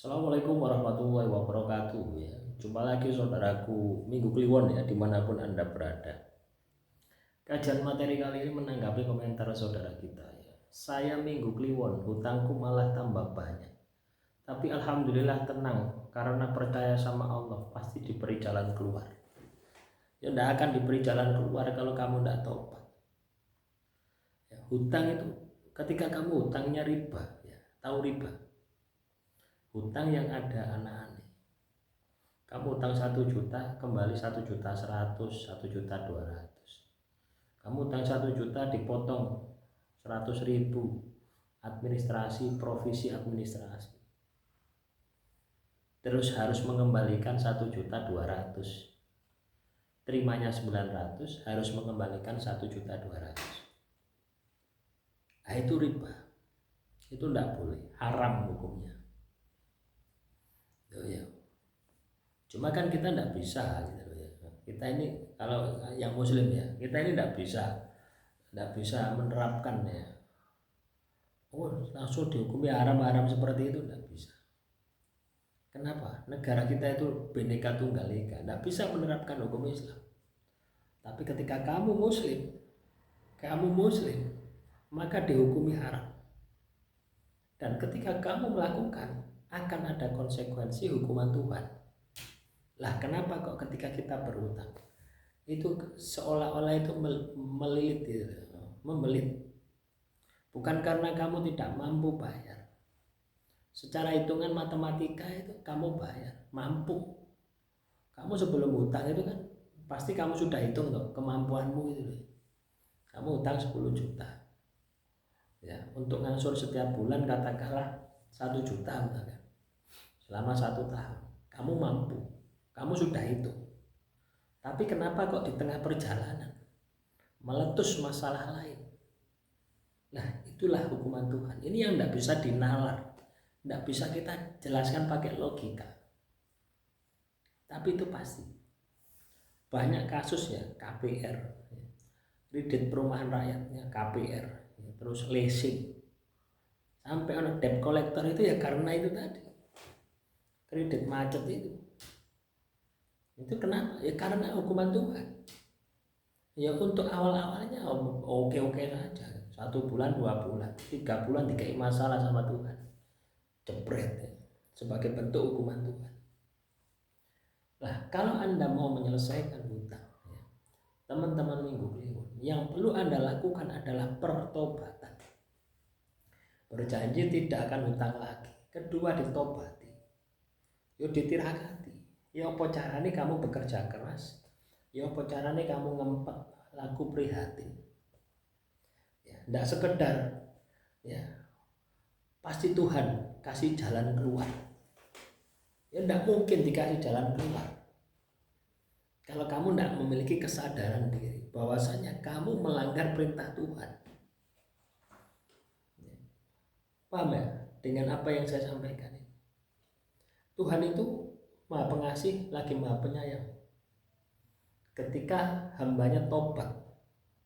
Assalamualaikum warahmatullahi wabarakatuh ya. Jumpa lagi saudaraku Minggu Kliwon ya, dimanapun Anda berada. Kajian materi kali ini menanggapi komentar saudara kita ya. Saya Minggu Kliwon, hutangku malah tambah banyak. Tapi alhamdulillah tenang, karena percaya sama Allah pasti diberi jalan keluar. Ya tidak akan diberi jalan keluar kalau kamu tidak tobat ya. Hutang itu ketika kamu hutangnya riba ya, tahu riba? Hutang yang ada anak-anak. Kamu utang 1 juta, kembali 1.100.000, 1.200.000. Kamu utang 1 juta, dipotong 100.000 administrasi, provisi administrasi. Terus harus mengembalikan 1.200.000. Terimanya 900, harus mengembalikan 1.200.000. Nah, itu riba. Itu tidak boleh, haram hukumnya. Ya. Cuma kan kita tidak bisa gitu ya. Kita ini kalau yang muslim ya, kita ini tidak bisa menerapkan ya. Oh, langsung dihukumi haram-haram seperti itu tidak bisa. Kenapa? Negara kita itu Bhinneka Tunggal Ika, tidak bisa menerapkan hukum Islam. Tapi ketika kamu muslim, maka dihukumi haram. Dan ketika kamu melakukan, akan ada konsekuensi hukuman Tuhan. Lah kenapa kok ketika kita berhutang itu seolah-olah itu melilit gitu, membelit. Bukan karena kamu tidak mampu bayar. Secara hitungan matematika itu kamu bayar, mampu. Kamu sebelum hutang itu kan pasti kamu sudah hitung tuh kemampuanmu itu. Kamu hutang 10 juta. Ya, untuk ngangsur setiap bulan katakanlah 1 juta misalkan. Selama 1 tahun, kamu mampu. Kamu sudah hitung. Tapi kenapa kok di tengah perjalanan meletus masalah lain? Nah, itulah hukuman Tuhan. Ini yang tidak bisa dinalar, tidak bisa kita jelaskan pakai logika. Tapi itu pasti. Banyak kasus ya, KPR, kredit perumahan rakyatnya KPR, terus leasing, sampai ada debt collector itu ya karena itu tadi, kredit macet itu. Itu kenapa? Ya karena hukuman Tuhan. Ya untuk awal-awalnya oke-oke saja. 1 bulan, 2 bulan, 3 bulan dikai masalah sama Tuhan. Jebret ya. Sebagai bentuk hukuman Tuhan. Nah, kalau Anda mau menyelesaikan hutang, ya, teman-teman Minggu Kliwon, yang perlu Anda lakukan adalah pertobatan. Berjanji tidak akan hutang lagi. Kedua, ditobati. Yuk ditirakati. Ya apa caranya kamu bekerja keras, ya apa caranya kamu ngempet laku prihatin ya, tidak sekedar ya pasti Tuhan kasih jalan keluar ya, tidak mungkin dikasih jalan keluar kalau kamu tidak memiliki kesadaran diri bahwasanya kamu melanggar perintah Tuhan ya. Paham ya dengan apa yang saya sampaikan ini? Tuhan itu Maha Pengasih lagi Maha Penyayang. Ketika hambanya tobat,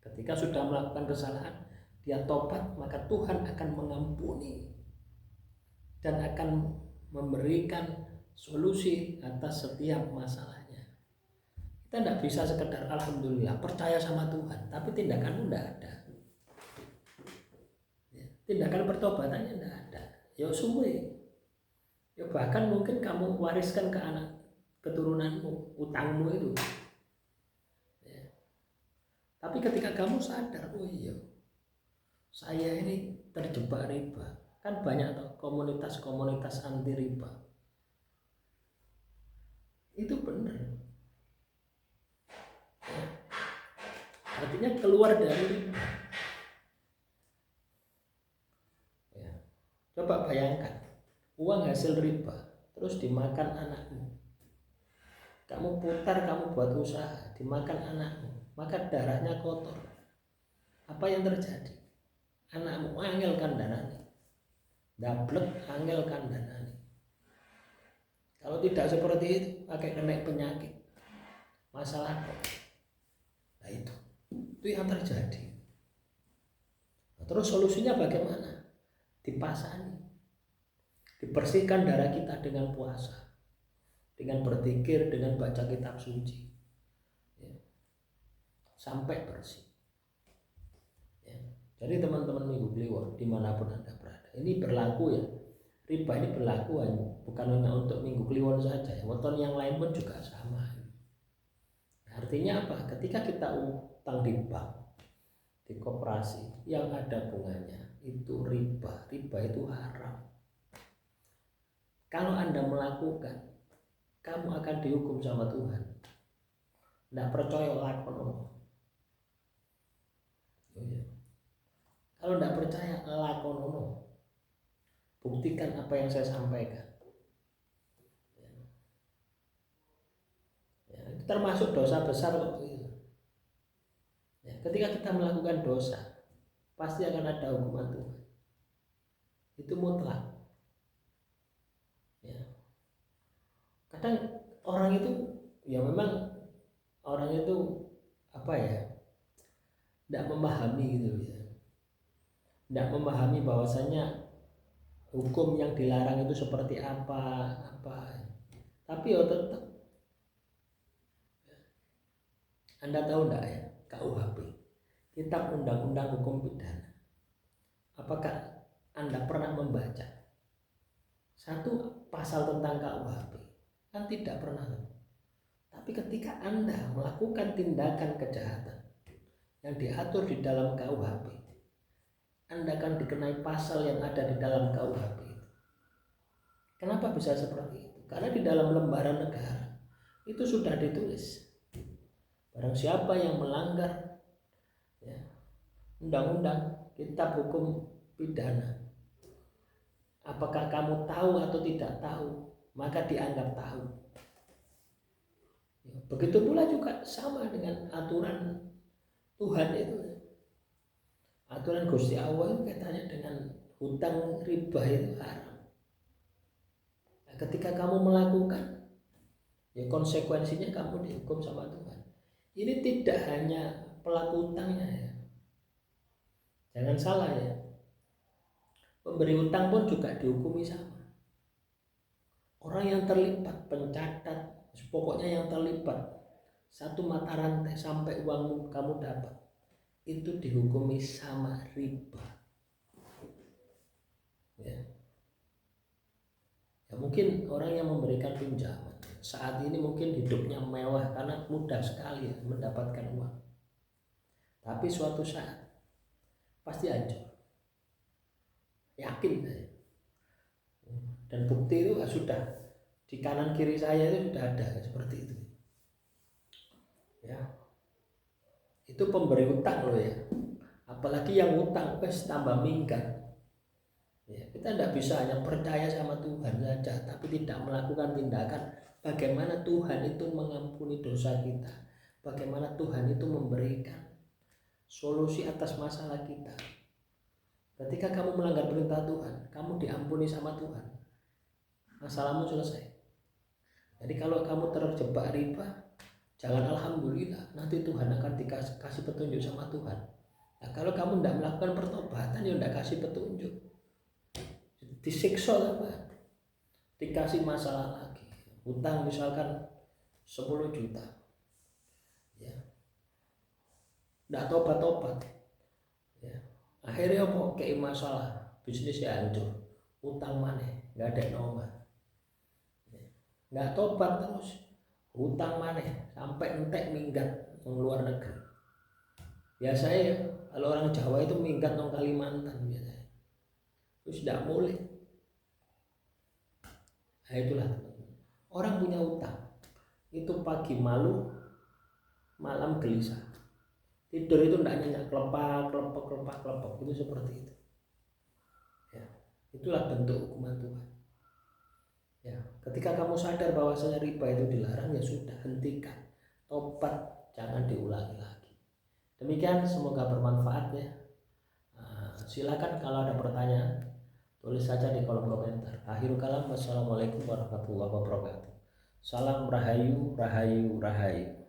ketika sudah melakukan kesalahan, dia tobat, maka Tuhan akan mengampuni dan akan memberikan solusi atas setiap masalahnya. Kita tidak bisa sekedar alhamdulillah percaya sama Tuhan, tapi tindakanmu tidak ada. Tindakan pertobatannya tidak ada. Ya suwe. Ya bahkan mungkin kamu wariskan ke anak keturunanmu utangmu itu ya. Tapi ketika kamu sadar, oh iya saya ini terjebak riba, kan banyak komunitas-komunitas anti riba, itu benar ya. Artinya keluar dari riba ya. Coba bayangkan uang hasil riba terus dimakan anakmu, kamu putar, kamu buat usaha, dimakan anakmu, maka darahnya kotor. Apa yang terjadi? Anakmu angel kandhanane, dablek angel kandhanane. Kalau tidak seperti itu, pakai kena penyakit, masalah kok. Nah itu yang terjadi. Nah, terus solusinya bagaimana? Dipasani Dibersihkan darah kita dengan puasa, dengan berzikir, dengan baca kitab suci, ya, sampai bersih. Ya. Jadi teman-teman Minggu Kliwon dimanapun Anda berada, ini berlaku ya. Riba ini berlaku bukan hanya untuk Minggu Kliwon saja, ya. Weton yang lain pun juga sama. Artinya apa? Ketika kita utang di bank, di koperasi yang ada bunganya, itu riba. Riba itu haram. Kalau Anda melakukan, kamu akan dihukum sama Tuhan. Tidak percaya lakon. Kalau tidak percaya lakon, buktikan apa yang saya sampaikan. Ya, itu termasuk dosa besar kok itu. Ya, ketika kita melakukan dosa, pasti akan ada hukuman Tuhan. Itu mutlak. Ya. Kadang orang itu, ya memang orang itu apa ya, tidak memahami gitu ya, tidak memahami bahwasanya hukum yang dilarang itu seperti apa. Tapi ya tetap, Anda tahu tidak ya, KUHP, Kitab Undang-Undang Hukum Pidana, apakah Anda pernah membaca satu pasal tentang KUHP? Kan tidak pernah. Tapi ketika Anda melakukan tindakan kejahatan yang diatur di dalam KUHP, Anda akan dikenai pasal yang ada di dalam KUHP. Kenapa bisa seperti itu? Karena di dalam lembaran negara itu sudah ditulis, barang siapa yang melanggar ya, undang-undang, kitab hukum pidana, apakah kamu tahu atau tidak tahu, maka dianggap tahu. Begitu pula juga sama dengan aturan Tuhan itu. Aturan Gusti Allah itu katanya dengan hutang riba itu haram. Nah, ketika kamu melakukan, ya konsekuensinya kamu dihukum sama Tuhan. Ini tidak hanya pelaku utangnya ya. Jangan salah ya. Pemberi utang pun juga dihukumi sama. Orang yang terlibat, pencatat, pokoknya yang terlibat satu mata rantai sampai uangmu kamu dapat, itu dihukumi sama riba. Ya. Ya mungkin orang yang memberikan pinjaman saat ini mungkin hidupnya mewah karena mudah sekali ya mendapatkan uang. Tapi suatu saat pasti hancur. Yakin saya. Dan bukti itu sudah di kanan kiri saya itu sudah ada seperti itu. Ya. Itu pemberi utang loh ya. Apalagi yang utang tambah minggat. Ya, kita tidak bisa hanya percaya sama Tuhan saja, tapi tidak melakukan tindakan bagaimana Tuhan itu mengampuni dosa kita, bagaimana Tuhan itu memberikan solusi atas masalah kita. Ketika kamu melanggar perintah Tuhan, kamu diampuni sama Tuhan, masalahmu selesai. Jadi kalau kamu terjebak riba, jangan alhamdulillah, nanti Tuhan akan dikasih petunjuk sama Tuhan. Nah, kalau kamu tidak melakukan pertobatan, ya tidak kasih petunjuk, disiksa apa? Dikasih masalah lagi. Utang misalkan 10 juta, ya, tidak tobat-tobat, ya. Akhirnya apa? Kayak masalah, bisnisnya hancur, utang mana? Nggak ada nomor, ya. Nggak tobat terus, utang mana? Sampai entek minggat ke luar negeri. Biasanya ya, kalau orang Jawa itu minggat ke Kalimantan biasanya. Terus tidak boleh. Nah itulah orang punya utang itu pagi malu, malam gelisah. Tidur itu tidak nyenyak, kelepak itu seperti itu. Ya, itulah bentuk hukuman Tuhan. Ya, ketika kamu sadar bahwasanya riba itu dilarang, ya sudah, hentikan, tobat, jangan diulangi lagi. Demikian, semoga bermanfaat ya. Silakan kalau ada pertanyaan, tulis saja di kolom komentar. Akhirul kalam, wassalamualaikum warahmatullahi wabarakatuh. Salam rahayu, rahayu, rahayu.